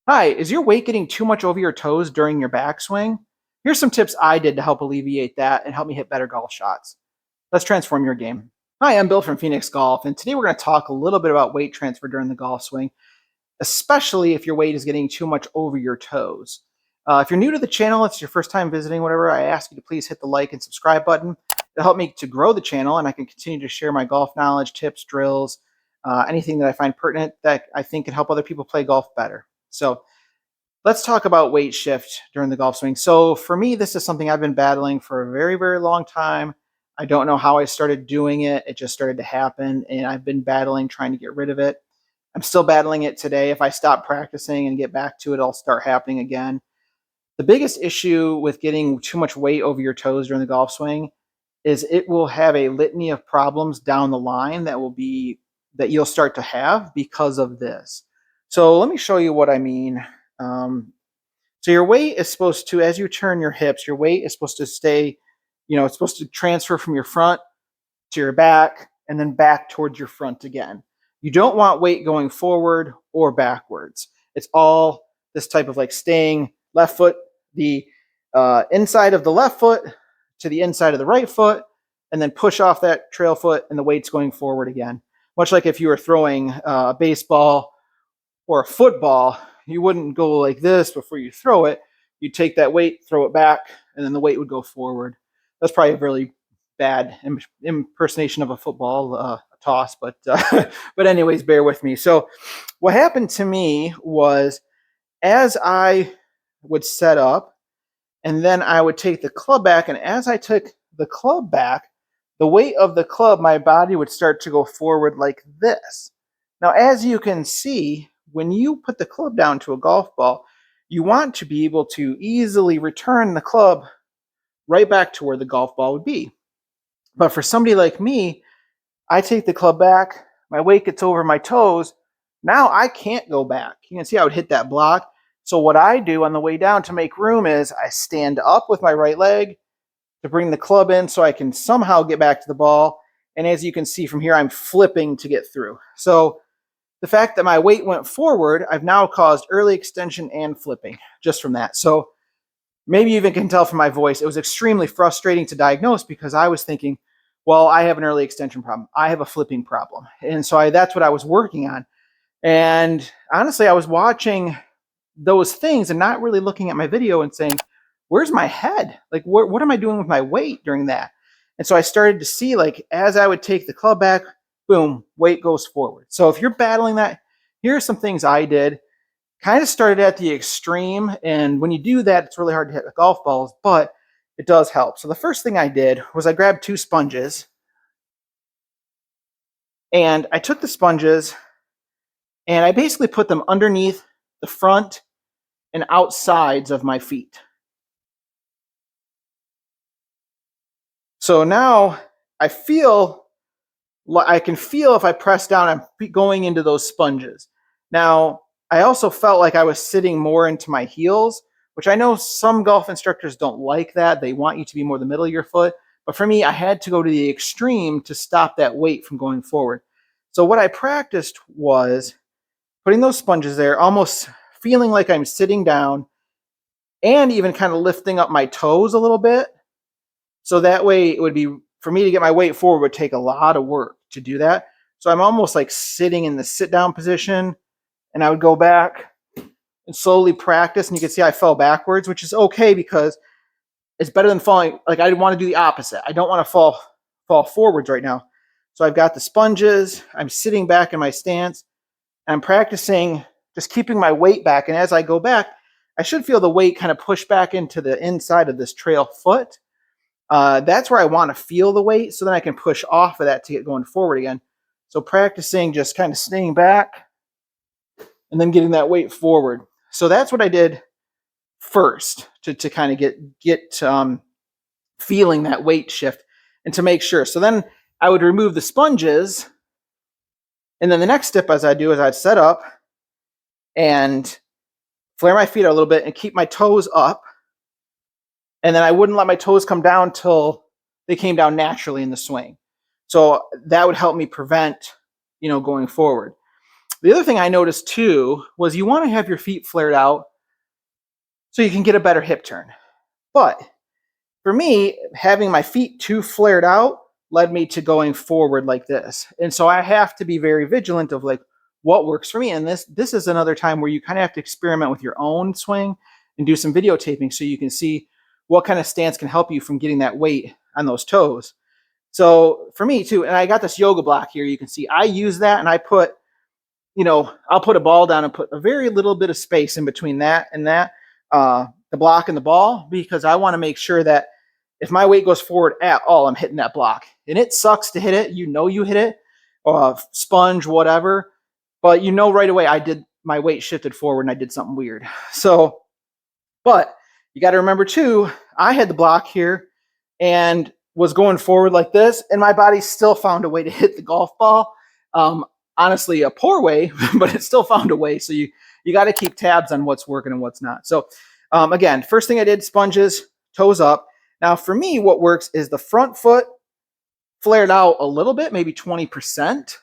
Hi, is your weight getting too much over your toes during your backswing? Here's some tips I did to help alleviate that and help me hit better golf shots. Let's transform your game. Hi, I'm Bill from Phoenix Golf, and today we're going to talk a little bit about weight transfer during the golf swing, especially if your weight is getting too much over your toes. If you're new to the channel, it's your first time visiting, whatever, I ask you to please hit the like and subscribe button. It'll help me to grow the channel, and I can continue to share my golf knowledge, tips, drills, anything that I find pertinent that I think can help other people play golf better. So let's talk about weight shift during the golf swing. So for me, this is something I've been battling for a very, very long time. I don't know how I started doing it. It just started to happen, and I've been battling trying to get rid of it. I'm still battling it today. If I stop practicing and get back to it, it'll start happening again. The biggest issue with getting too much weight over your toes during the golf swing is it will have a litany of problems down the line that you'll start to have because of this. So let me show you what I mean. Um, so your weight is supposed to, as you turn your hips, your weight is supposed to stay, it's supposed to transfer from your front to your back and then back towards your front again. You don't want weight going forward or backwards. It's all this type of like staying left foot, the inside of the left foot to the inside of the right foot, and then push off that trail foot and the weight's going forward again. Much like if you were throwing a baseball or a football, you wouldn't go like this before you throw it. You'd take that weight, throw it back, and then the weight would go forward. That's probably a really bad impersonation of a football toss, but but anyways, bear with me. So what happened to me was as I would set up, and then I would take the club back, and as I took the club back, the weight of the club, my body would start to go forward like this. Now, as you can see, when you put the club down to a golf ball, you want to be able to easily return the club right back to where the golf ball would be. But for somebody like me, I take the club back, my weight gets over my toes. Now I can't go back. You can see I would hit that block. So what I do on the way down to make room is I stand up with my right leg to bring the club in so I can somehow get back to the ball. And as you can see from here, I'm flipping to get through. So the fact that my weight went forward, I've now caused early extension and flipping just from that. So maybe you even can tell from my voice, it was extremely frustrating to diagnose because I was thinking, well, I have an early extension problem. I have a flipping problem. And so that's what I was working on. And honestly, I was watching those things and not really looking at my video and saying, where's my head? Like, what am I doing with my weight during that? And so I started to see, like, as I would take the club back, boom, weight goes forward. So if you're battling that, here are some things I did. Kind of started at the extreme, and when you do that, it's really hard to hit the golf balls, but it does help. So the first thing I did was I grabbed 2 sponges, and I took the sponges and I basically put them underneath the front and outsides of my feet. So now I can feel if I press down, I'm going into those sponges. Now, I also felt like I was sitting more into my heels, which I know some golf instructors don't like that. They want you to be more the middle of your foot. But for me, I had to go to the extreme to stop that weight from going forward. So what I practiced was putting those sponges there, almost feeling like I'm sitting down and even kind of lifting up my toes a little bit. So that way it would be, for me to get my weight forward would take a lot of work to do that. So I'm almost like sitting in the sit down position, and I would go back and slowly practice. And you can see I fell backwards, which is okay because it's better than falling. Like, I want to do the opposite. I don't want to fall forwards right now. So I've got the sponges. I'm sitting back in my stance. And I'm practicing just keeping my weight back. And as I go back, I should feel the weight kind of push back into the inside of this trail foot. That's where I want to feel the weight, so then I can push off of that to get going forward again. So practicing just kind of staying back and then getting that weight forward. So that's what I did first to kind of get feeling that weight shift and to make sure. So then I would remove the sponges, and then the next step as I do is I'd set up and flare my feet out a little bit and keep my toes up. And then I wouldn't let my toes come down till they came down naturally in the swing. So that would help me prevent, going forward. The other thing I noticed too was you want to have your feet flared out so you can get a better hip turn. But for me, having my feet too flared out led me to going forward like this. And so I have to be very vigilant of like what works for me. And this is another time where you kind of have to experiment with your own swing and do some videotaping so you can see what kind of stance can help you from getting that weight on those toes. So for me too, and I got this yoga block here, you can see I use that and I put, I'll put a ball down and put a very little bit of space in between that and that, the block and the ball, because I want to make sure that if my weight goes forward at all, I'm hitting that block. And it sucks to hit it. You hit it, or sponge, whatever. But right away my weight shifted forward and I did something weird. So, but you got to remember too, I had the block here and was going forward like this, and my body still found a way to hit the golf ball. Honestly, a poor way, but it still found a way. So you got to keep tabs on what's working and what's not. So again, first thing I did, sponges, toes up. Now for me, what works is the front foot flared out a little bit, maybe 20%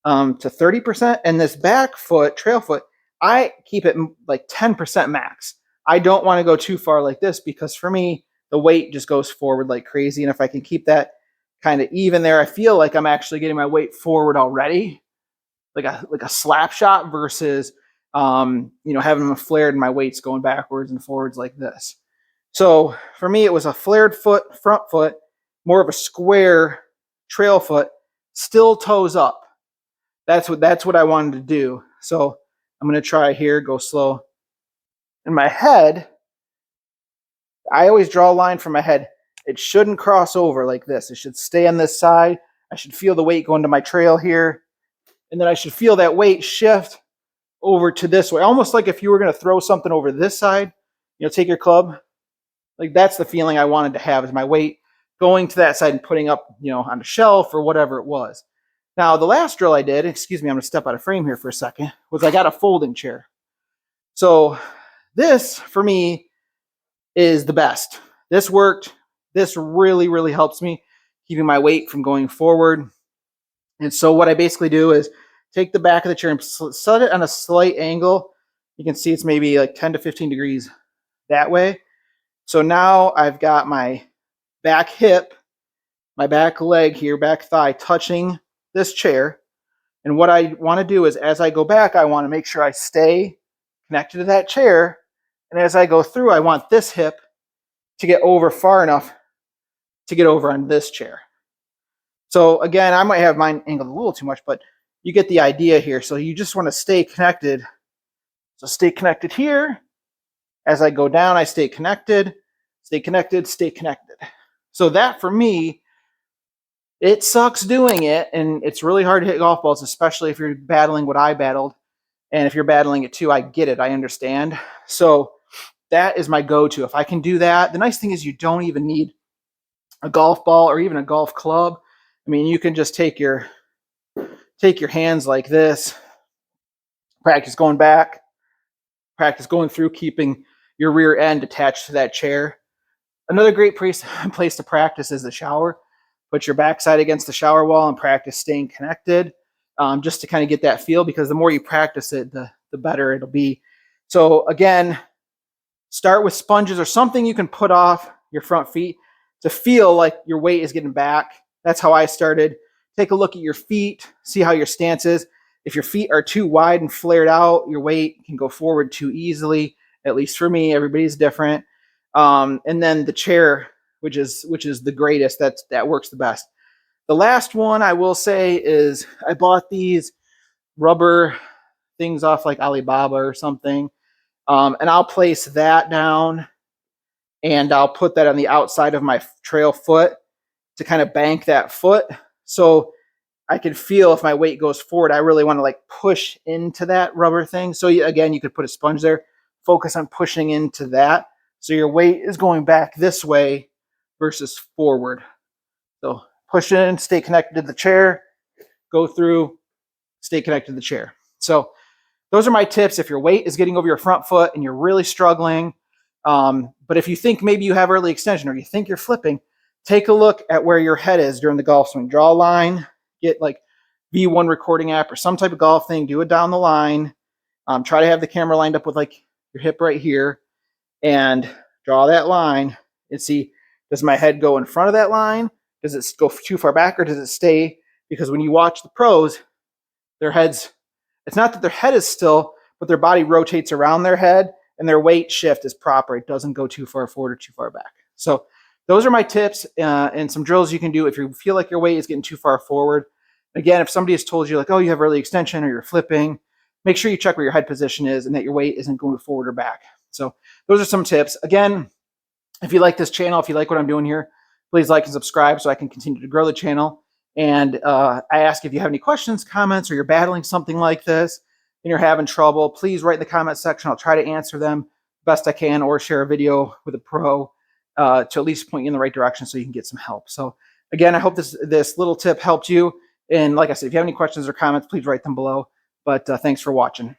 to 30%. And this back foot, trail foot, I keep it like 10% max. I don't want to go too far like this because for me, the weight just goes forward like crazy. And if I can keep that kind of even there, I feel like I'm actually getting my weight forward already, like a slap shot versus, having them flared and my weight's going backwards and forwards like this. So for me, it was a flared foot, front foot, more of a square trail foot, still toes up. That's what I wanted to do. So I'm going to try here, go slow. In my head, I always draw a line from my head. It shouldn't cross over like this. It should stay on this side. I should feel the weight going to my trail here. And then I should feel that weight shift over to this way. Almost like if you were going to throw something over this side, take your club. Like that's the feeling I wanted to have, is my weight going to that side and putting up, on a shelf or whatever it was. Now, the last drill I did, excuse me, I'm going to step out of frame here for a second, was I got a folding chair. So this, for me, is the best. This worked. This really, really helps me keeping my weight from going forward. And so what I basically do is take the back of the chair and set it on a slight angle. You can see it's maybe like 10 to 15 degrees that way. So now I've got my back hip, my back leg here, back thigh touching this chair. And what I want to do is as I go back, I want to make sure I stay connected to that chair. And as I go through, I want this hip to get over far enough to get over on this chair. So again, I might have mine angled a little too much, but you get the idea here. So you just want to stay connected. So stay connected here. As I go down, I stay connected, stay connected, stay connected. So that for me, it sucks doing it, and it's really hard to hit golf balls, especially if you're battling what I battled. And if you're battling it too, I get it, I understand. So that is my go-to. If I can do that, the nice thing is you don't even need a golf ball or even a golf club. I mean, you can just take your hands like this, practice going back, practice going through, keeping your rear end attached to that chair. Another great place to practice is the shower. Put your backside against the shower wall and practice staying connected, just to kind of get that feel, because the more you practice it, the better it'll be. So again, start with sponges or something you can put off your front feet to feel like your weight is getting back. That's how I started. Take a look at your feet, see how your stance is. If your feet are too wide and flared out, your weight can go forward too easily. At least for me, everybody's different. And then the chair, which is the greatest. That works the best. The last one I will say is I bought these rubber things off like Alibaba or something, and I'll place that down, and I'll put that on the outside of my trail foot to kind of bank that foot, so I can feel if my weight goes forward. I really want to like push into that rubber thing. So again, you could put a sponge there, focus on pushing into that, so your weight is going back this way versus forward. So push in, stay connected to the chair, go through, stay connected to the chair. So those are my tips if your weight is getting over your front foot and you're really struggling. But if you think maybe you have early extension or you think you're flipping, take a look at where your head is during the golf swing. Draw a line, get like V1 recording app or some type of golf thing, do it down the line. Try to have the camera lined up with like your hip right here and draw that line and see, does my head go in front of that line? Does it go too far back or does it stay? Because when you watch the pros, their heads, it's not that their head is still, but their body rotates around their head and their weight shift is proper. It doesn't go too far forward or too far back. So those are my tips and some drills you can do if you feel like your weight is getting too far forward. Again, if somebody has told you like, oh, you have early extension or you're flipping, make sure you check where your head position is and that your weight isn't going forward or back. So those are some tips. Again, if you like this channel, if you like what I'm doing here, please like and subscribe so I can continue to grow the channel. And I ask if you have any questions, comments, or you're battling something like this and you're having trouble, please write in the comment section. I'll try to answer them best I can or share a video with a pro to at least point you in the right direction so you can get some help. So again, I hope this little tip helped you. And like I said, if you have any questions or comments, please write them below. But thanks for watching.